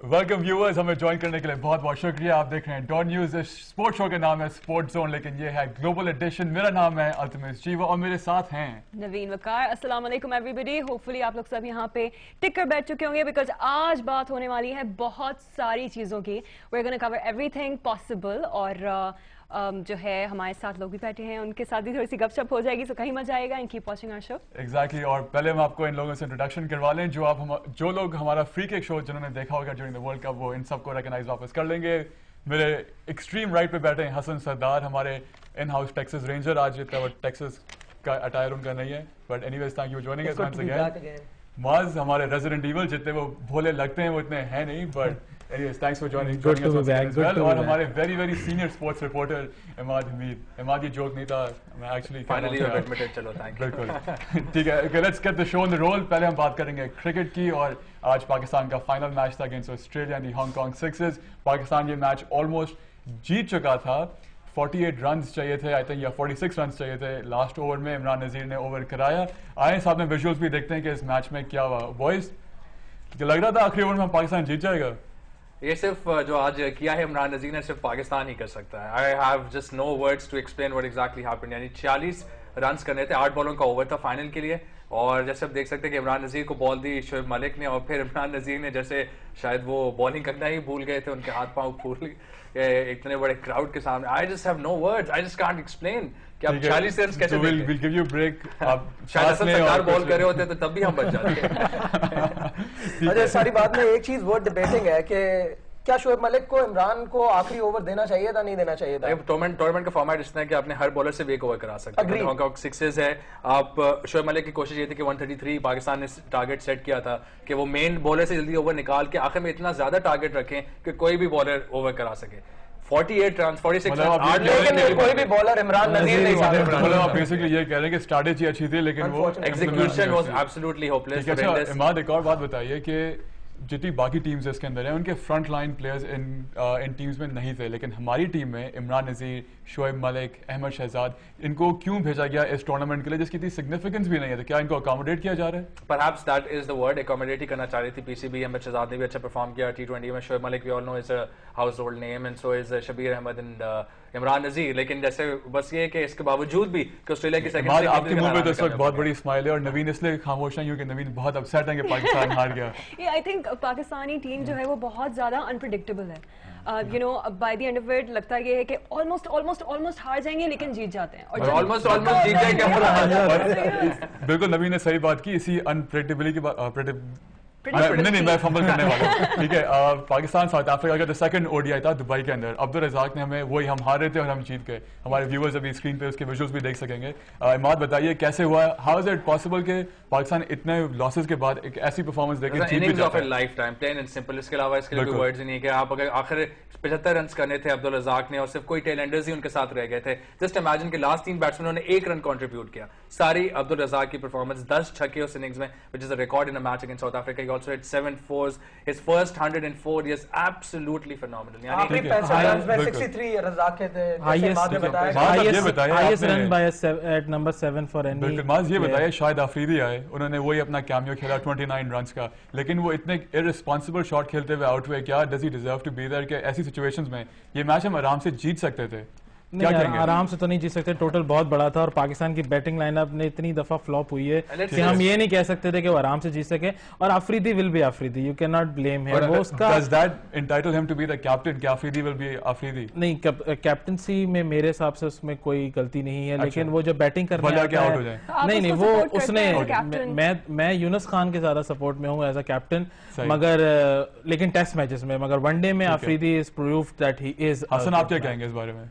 Welcome viewers, हमें join करने के लिए बहुत बहुत शुक्रिया। आप देख रहे हैं डॉन न्यूज। स्पोर्ट शो का नाम है स्पोर्ट जोन, लेकिन ये है ग्लोबल एडिशन। मेरा नाम है अल्तमिस जीवा और मेरे साथ हैं नवीन वकार। अस्सलाम वालेकुम एवरीबॉडी। होपफुली आप लोग सब यहाँ पे टिक कर बैठ चुके होंगे बिकॉज आज बात होने वाली है बहुत सारी चीजों की। We are gonna cover everything possible और जो है हमारे साथ लोग भी बैठे हैं, उनके साथ भी थोड़ी सी गपशप हो जाएगी, सो कहीं मजा आएगा। And keep watching our show. Exactly. और पहले हम आपको इन लोगों से इंट्रोडक्शन करवा लें जो लोग हमारा फ्री किक शो जिन्होंने देखा होगा ड्यूरिंग द वर्ल्ड कप, वो इन सबको रिकॉग्नाइज वापस कर लेंगे। मेरे एक्सट्रीम राइट पे बैठे हैं हसन सरदार, हमारे इन हाउस टेक्सास रेंजर। आज जितना वो टेक्सास का अटायर उनका नहीं है, but anyways thank you joining us once again. Maaz हमारे रेजिडेंट इविल, जितने वो भोले लगते हैं वो इतने हैं नहीं, but anyways thanks for joining us as well। और हमारे very senior sports reporter Imad Hamid. Imad ये जोक नहीं था, मैं एक्चुअली finally admitted। चलो थैंक यू। बिल्कुल ठीक है। okay, let's get the show on the roll। पहले हम बात करेंगे क्रिकेट की, और आज पाकिस्तान का फाइनल मैच था against Australia and the Hong Kong sixes. Pakistan ये मैच ऑलमोस्ट जीत चुका था। 48 रन चाहिए थे आई थिंक, या 46 रन चाहिए थे। लास्ट ओवर में इमरान नजीर ने ओवर कराया। आए साहब में विजुअल्स भी देखते हैं कि इस मैच में क्या हुआ। बॉयज, लग रहा था आखिरी ओवर में पाकिस्तान जीत जाएगा। ये सिर्फ जो आज किया है इमरान नजीर ने, सिर्फ पाकिस्तान ही कर सकता है। I have just no words to explain what exactly happened. यानी 46 रन करने थे, 8 बॉलों का ओवर था फाइनल के लिए। और जैसे आप देख सकते हैं कि इमरान नजीर को बॉल दी शोएब मलिक ने, और फिर इमरान नजीर ने जैसे शायद वो बॉलिंग करना ही भूल गए थे, उनके हाथ पांव फूल इतने बड़े क्राउड के सामने। I just have no words, I just can't explain कि आप 46 रन कैसे we'll give you a break। आप शायद सरकार बॉल कर रहे होते तो तब भी हम बच जाते। अच्छा, सारी बात में एक चीज वर्थ डिबेटिंग है कि क्या शोएब मलिक को इमरान को आखिरी ओवर देना चाहिए था, नहीं देना चाहिए था। टूर्नामेंट का फॉर्मेट इस तरह कि आपने हर बॉलर से एक ओवर करा सकते हैं। हांगकांग सिक्सेस है। आप शोएब मलिक की कोशिश ये थी कि 133 पाकिस्तान ने टारगेट सेट किया था कि वो मेन बॉलर से जल्दी ओवर निकाल के आखिर में इतना ज्यादा टारगेट रखें कि कोई भी बॉलर ओवर करा सके। 48 रन, 46 रन, लेकिन कोई भी बॉलर इमरान नजीर नहीं था। मतलब आप बेसिकली ये कह रहे हैं कि स्ट्रैटेजी अच्छी थी लेकिन वो एग्जीक्यूशन वाज एब्सोल्युटली होपलेस। अच्छा इमाद, एक और बात बताइए कि जितनी बाकी टीम्स इसके अंदर हैं उनके front line players in teams में नहीं थे, लेकिन हमारी टीम में इमरान नजीर, शोएब मलिक, अहमद शहजाद, इनको क्यों भेजा गया इस टूर्नामेंट के लिए जिसकी इतनी सिग्निफिकेंस भी नहीं है? तो क्या इनको अकोमोडेट किया जा रहा है? Perhaps that is the word, accommodate ही करना चाह रही थी पीसीबी। अहमद शहजाद ने भी अच्छा परफॉर्म किया T20 में। Shoaib Malik we all know is a household name and so is Shabbir Ahmed and Imran Nazir. लेकिन जैसे बस ये कि इसके बावजूद भी कि ऑस्ट्रेलिया की सेकंड आपके मुंह पे तो इस वक्त बहुत बड़ी स्माइल है, और नवीन इसलिए खामोश है क्योंकि नवीन बहुत अपसेट है कि पाकिस्तान हार गया। आई थिंक पाकिस्तानी टीम जो है वो बहुत ज्यादा अनप्रेडिक्टेबल है। You know by the end of it लगता है ये है कि ऑलमोस्ट हार जाएंगे लेकिन जीत जाते हैं, और ऑलमोस्ट जीत जाएंगे। बिल्कुल नवीन ने सही बात की। इसी अनप्रेडिक्टेबिलिटी की बात नहीं मैं फंबल करने वाला हूं। ठीक है। पाकिस्तान साउथ अफ्रीका का जो सेकंड ओडीआई था दुबई के अंदर, अब्दुल रज़ाक ने हमें वही, हम हार रहे थे और हम जीत गए। हमारे व्यूअर्स अभी स्क्रीन पे उसके विजुअल्स भी देख सकेंगे। इमाद बताइए कैसे हुआ, हाउ इज इट पॉसिबल कि पाकिस्तान इतने लॉसेस के बाद एक ऐसी परफॉर्मेंस देके जीत भी जाता है? Lifetime plain and simple. इसके अलावा इसके लिए कोई वर्ड्स नहीं है कि आप अगर आखिर 75 रन करने थे अब्दुल रज़ाक ने और सिर्फ कोई टेलेंडर्स ही उनके साथ रह गए थे। जस्ट इमेजिन कि लास्ट 3 बैट्समैनों ने 1 रन कंट्रीब्यूट किया। सारी अब्दुल रज़ाक की परफॉर्मेंस, 10 छक्के उस इनिंग्स में, which is a record in a match against south Africa. He also hit 7 fours, his first 104 is absolutely phenomenal। यानी आखिरी 65 रन में 63 रज़ाक के थे, जैसे बाद में बताया। highest run by at number 7 for any। बिल्कुल माज, ये बताया शायद अफरीदी आए, उन्होंने वही अपना कैमियो खेला 29 रन्स का, लेकिन वो इतने इररिस्पांसिबल शॉट खेलते हुए आउट हुए। क्या does he deserve to be there कि ऐसी सिचुएशंस में ये मैच हम आराम से जीत सकते थे? नहीं, आराम से तो नहीं जीत सकते। टोटल बहुत बड़ा था और पाकिस्तान की बैटिंग लाइनअप ने इतनी दफा फ्लॉप हुई है कि हम ये नहीं कह सकते थे कि वो आराम से जीत सके। और Afridi will be Afridi, you can not blame him. वो उसका does that entitle him to be the captain? क्या अफरीदी विल बी अफरीदी? नहीं, कैप्टनसी में मेरे हिसाब से उसमें कोई गलती नहीं है। लेकिन वो जो बैटिंग करने आता है, नहीं वो उसने, मैं यूनुस खान के ज्यादा सपोर्ट में हूँ एज अ कैप्टन, मगर लेकिन टेस्ट मैचेस में, मगर वनडे में Afridi is proved that he is. Hasan आप क्या कहेंगे इस बारे में?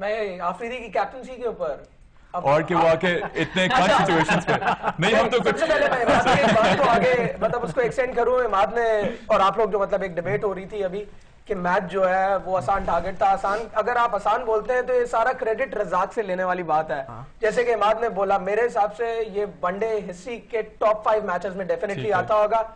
मैं आफरीदी की कैप्टनसी के ऊपर और कि वो आके इतने क्लच सिचुएशंस पे नहीं, हम तो कुछ पहले मैं इमाद की बात को आगे मतलब उसको एक्सटेंड करूं। इमाद ने और आप लोग जो मतलब एक डिबेट हो रही थी अभी कि मैच जो है वो आसान टारगेट था। आसान, अगर आप आसान बोलते हैं तो ये सारा क्रेडिट रज़ाक से लेने वाली बात है। जैसे कि इमाद ने बोला, मेरे हिसाब से ये वनडे हिस्ट्री के टॉप 5 मैचेस में डेफिनेटली आता होगा।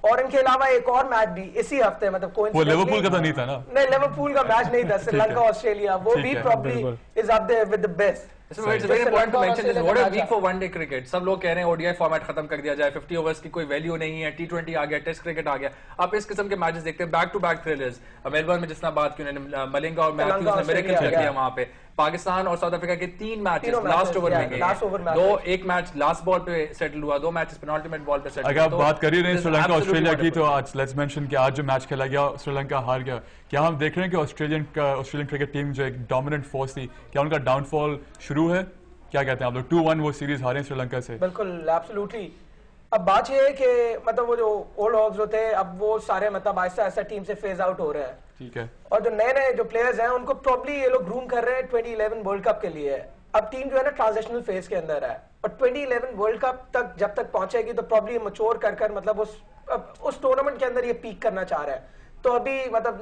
और इनके अलावा एक और मैच भी इसी हफ्ते, मतलब वो लिवरपूल का तो नहीं था ना? नहीं, लिवरपूल का मैच नहीं था, श्रीलंका ऑस्ट्रेलिया, वो भी probably is up there with the best. It's very important to mention this. What a week for one-day cricket. सब लोग कह रहे हैं ODI फॉर्मेट खत्म कर दिया जाए, 50 ओवर्स की कोई वैल्यू नहीं है, T20 आ गया, टेस्ट क्रिकेट आ गया. आप इस किस्म के मैचेस देखते हैं, back to back thrillers. Melbourne में जिसना बात की उन्होंने, मलिंगा और मैथ्यूज ने मिरेकल कर दिया वहां पे. पाकिस्तान और साउथ अफ्रीका के 3 मैचेस लास्ट ओवर में गए. दो एक मैच लास्ट बॉल पे सेटल हुआ, 2 मैचेस पेनल्टीमेट बॉल पे सेटल. अगर आप बात कर ही रहे हैं श्रीलंका ऑस्ट्रेलिया की, तो आज लेट्स मेंशन कि आज जो मैच खेला गया श्रीलंका हार गया. क्या हम देख रहे हैं कि ऑस्ट्रेलियन क्रिकेट टीम जो एक डोमिनेंट फोर्स थी, क्या उनका डाउनफॉल शुरू है? क्या कहते हैं आप लोग? 2-1 वो सीरीज हारे श्रीलंका से. बिल्कुल, एब्सोल्युटली. अब बात ये है कि मतलब वो जो ओल्ड हॉग्स जो थे, अब वो सारे मतलब आहिस्ता आहिस्ता टीम से फेज आउट हो रहे हैं. ठीक है. और जो नए नए जो प्लेयर्स हैं उनको प्रॉब्ली ये लोग ग्रूम कर रहे हैं 2011 वर्ल्ड कप के लिए. अब टीम जो है ना ट्रांजिशनल फेज के अंदर है, और 2011 वर्ल्ड कप तक जब तक पहुंचेगी तो प्रॉब्ली मैच्योर कर मतलब उस टूर्नामेंट के अंदर ये पीक करना चाह रहा है. तो अभी मतलब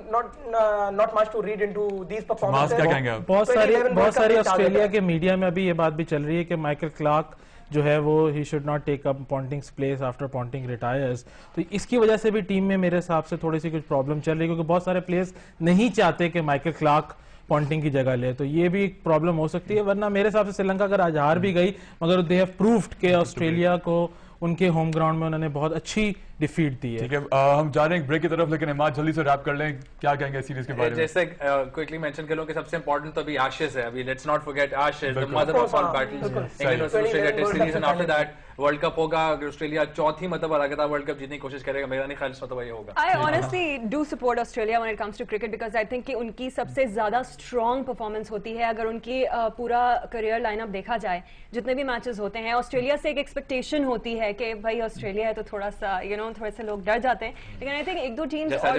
not much to read into these performances. बहुत सारी ऑस्ट्रेलिया के मीडिया में अभी ये बात भी चल रही है कि माइकल क्लार्क जो है वो ही should not take up Ponting's place after Ponting retires. तो इसकी वजह से भी टीम में मेरे हिसाब से थोड़ी सी कुछ प्रॉब्लम चल रही है, क्योंकि बहुत सारे प्लेयर्स नहीं चाहते कि माइकल क्लार्क पॉन्टिंग की जगह ले. तो ये भी एक प्रॉब्लम हो सकती है. वरना मेरे हिसाब से श्रीलंका अगर आज हार भी गई, मगर दे हैव प्रूव्ड कि ऑस्ट्रेलिया को उनके होम ग्राउंड में उन्होंने बहुत अच्छी डिफीट दी है. ठीक है, हम जा रहे हैं ब्रेक की तरफ, लेकिन इमाद जल्दी से रैप कर लें. क्या कहेंगे सीरीज के बारे में? जैसे क्विकली मेंशन कर लूं कि सबसे इंपॉर्टेंट तो अभी एशेज है. अभी let's not forget Ashes, the mother of all battles. England versus Australia test series, and after that world cup होगा. अगर ऑस्ट्रेलिया चौथी मतलब लगातार वर्ल्ड कप जीतने की कोशिश करेगा, मेरा नहीं ख्याल मतलब ये होगा. I honestly do support Australia when it comes to cricket, because I think कि उनकी सबसे ज्यादा स्ट्रॉन्ग परफॉर्मेंस होती है. अगर उनकी पूरा करियर लाइनअप देखा जाए, जितने भी मैचेस होते हैं, ऑस्ट्रेलिया से एक एक्सपेक्टेशन होती है कि भाई ऑस्ट्रेलिया है तो थोड़ा सा थोड़े से लोग डर जाते हैं. लेकिन आई थिंक एक दो टीम्स और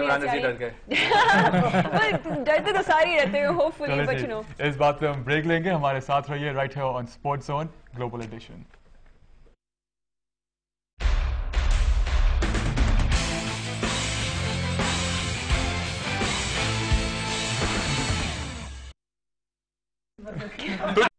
डरते तो सारे रहते हैं होपफुली, बट इस बात पे हम ब्रेक लेंगे. हमारे साथ रहिए राइट है on sports zone global edition. तो